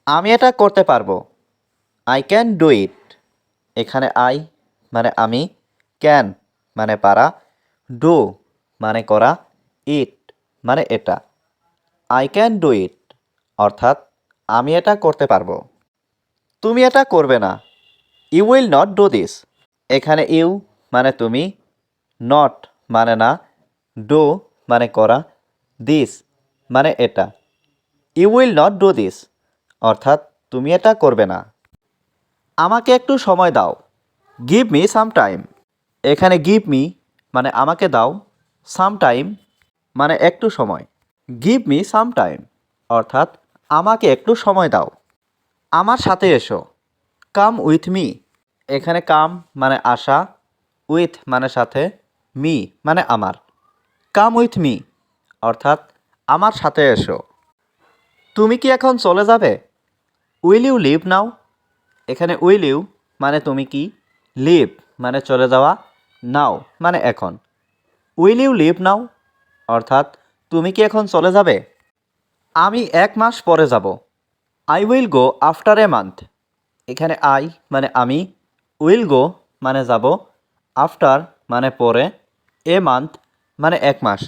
আমি এটা করতে পারবো। I can do it. এখানে আই মানে আমি, ক্যান মানে পারা, ডু মানে করা, ইট মানে এটা। আই ক্যান ডু ইট অর্থাৎ আমি এটা করতে পারবো। তুমি এটা করবে না। You will not do this. এখানে ইউ মানে তুমি, নট মানে না, ডু মানে করা, দিস মানে এটা। You will not do this অর্থাৎ তুমি এটা করবে না। আমাকে একটু সময় দাও। Give me some time. এখানে গিভ মি মানে আমাকে দাও, সাম টাইম মানে একটু সময়। গিভ মি সাম টাইম অর্থাৎ আমাকে একটু সময় দাও। আমার সাথে এসো। Come with me. এখানে কাম মানে আসা, উইথ মানে সাথে, মি মানে আমার। কাম উইথ মি অর্থাৎ আমার সাথে এসো। তুমি কি এখন চলে যাবে? উইল ইউ লিভ নাও। এখানে উইল ইউ মানে তুমি কি, লিভ মানে চলে যাওয়া, নাও মানে এখন। উইল ইউ লিভ নাও অর্থাৎ তুমি কি এখন চলে যাবে? আমি 1 মাস পরে যাব। I will go after a month. এখানে আই মানে আমি, উইল গো মানে যাব, আফটার মানে পরে, এ মান্থ মানে 1 মাস।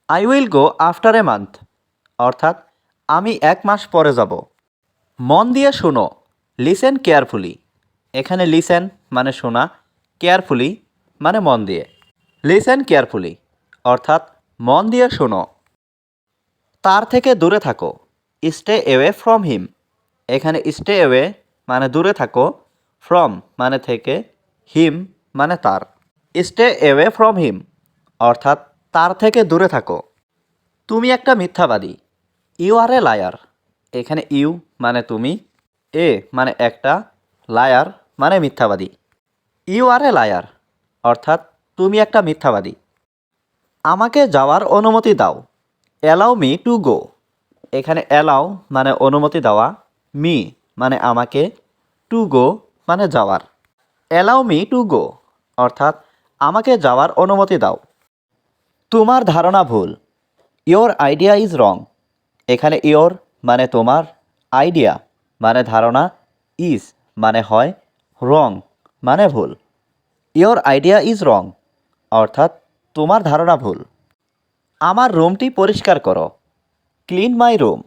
I will go after a month অর্থাৎ আমি 1 মাস পরে যাব। মন দিয়ে শোনো। Listen carefully. এখানে লিসেন মানে শোনা, কেয়ারফুলি মানে মন দিয়ে। লিসেন কেয়ারফুলি অর্থাৎ মন দিয়ে শোনো। তার থেকে দূরে থাকো। Stay away from him. এখানে স্টে অ্যাওয়ে মানে দূরে থাকো, ফ্রম মানে থেকে, হিম মানে তার। স্টে অ্যাওয়ে ফ্রম হিম অর্থাৎ তার থেকে দূরে থাকো। তুমি একটা মিথ্যাবাদী। You are a liar. এখানে ইউ মানে তুমি, এ মানে একটা, লায়ার মানে মিথ্যাবাদী। ইউ আর এ লায়ার অর্থাৎ তুমি একটা মিথ্যাবাদী। আমাকে যাওয়ার অনুমতি দাও। Allow me to go. এখানে অ্যালাউ মানে অনুমতি দেওয়া, মি মানে আমাকে, টু গো মানে যাওয়ার। অ্যালাউ মি টু গো অর্থাৎ আমাকে যাওয়ার অনুমতি দাও। তোমার ধারণা ভুল। Your idea is wrong. এখানে ইয়োর মানে তোমার, আইডিয়া মানে ধারণা, ইজ মানে হয়, রং মানে ভুল। ইয়োর আইডিয়া ইজ রং অর্থাৎ তোমার ধারণা ভুল। আমার রুমটি পরিষ্কার করো। Clean my room.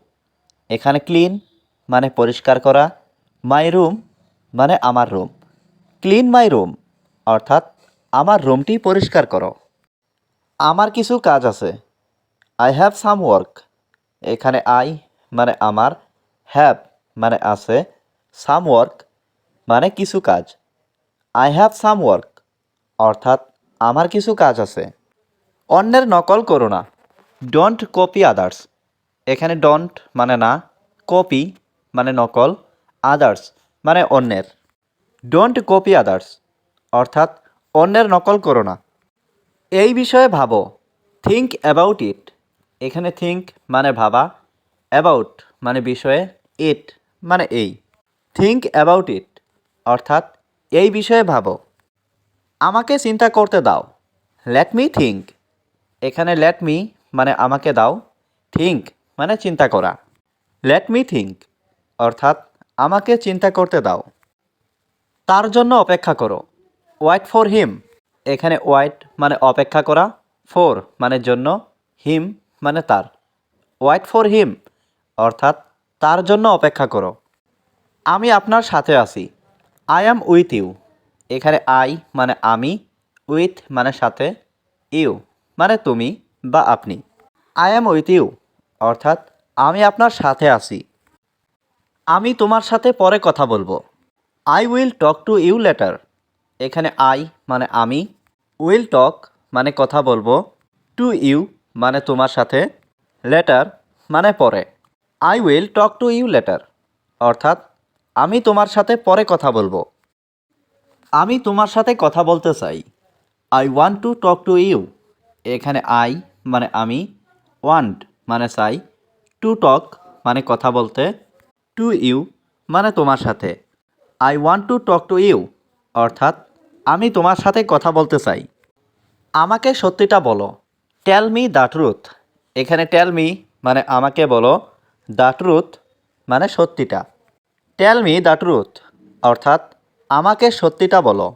এখানে ক্লিন মানে পরিষ্কার করা, মাই রুম মানে আমার রুম। ক্লিন মাই রুম অর্থাৎ আমার রুমটি পরিষ্কার করো। আমার কিছু কাজ আছে। I have some work. এখানে আই মানে আমার, হ্যাভ মানে আছে, সাম ওয়ার্ক মানে কিছু কাজ। আই হ্যাভ সাম ওয়ার্ক অর্থাৎ আমার কিছু কাজ আছে। অন্যের নকল করো না। Don't copy others. এখানে ডোন্ট মানে না, কপি মানে নকল, আদার্স মানে অন্যের। ডোন্ট কপি আদার্স অর্থাৎ অন্যের নকল করো না। এই বিষয়ে ভাবো। Think about it. এখানে থিঙ্ক মানে ভাবা, অ্যাবাউট মানে বিষয়ে, ইট মানে এই। থিঙ্ক অ্যাবাউট ইট অর্থাৎ এই বিষয়ে ভাবো। আমাকে চিন্তা করতে দাও। Let me think. এখানে লেট মি মানে আমাকে দাও, থিঙ্ক মানে চিন্তা করা। লেট মি থিঙ্ক অর্থাৎ আমাকে চিন্তা করতে দাও। তার জন্য অপেক্ষা করো। White for him. এখানে ওয়াইট মানে অপেক্ষা করা, ফর মানে জন্য, হিম মানে তার। ওয়াইট ফর হিম অর্থাৎ তার জন্য অপেক্ষা করো। আমি আপনার সাথে আছি। I am with you. এখানে আই মানে আমি, উইথ মানে সাথে, ইউ মানে তুমি বা আপনি। আই অ্যাম উইথ ইউ অর্থাৎ আমি আপনার সাথে আছি। আমি তোমার সাথে পরে কথা বলবো। I will talk to you later. এখানে আই মানে আমি, উইল টক মানে কথা বলবো, টু ইউ মানে তোমার সাথে, লেটার মানে পরে। I will talk to you later অর্থাৎ আমি তোমার সাথে পরে কথা বলবো। আমি তোমার সাথে কথা বলতে চাই। I want to talk to you. এখানে আই মানে আমি, ওয়ান্ট মানে চাই, টু টক মানে কথা বলতে, টু ইউ মানে তোমার সাথে। I want to talk to you অর্থাৎ আমি তোমার সাথে কথা বলতে চাই। আমাকে সত্যিটা বলো। Tell me the truth. এখানে টেল মি মানে আমাকে বলো, দ্য ট্রুথ মানে সত্যিটা। টেল মি দ্য ট্রুথ অর্থাৎ আমাকে সত্যিটা বলো।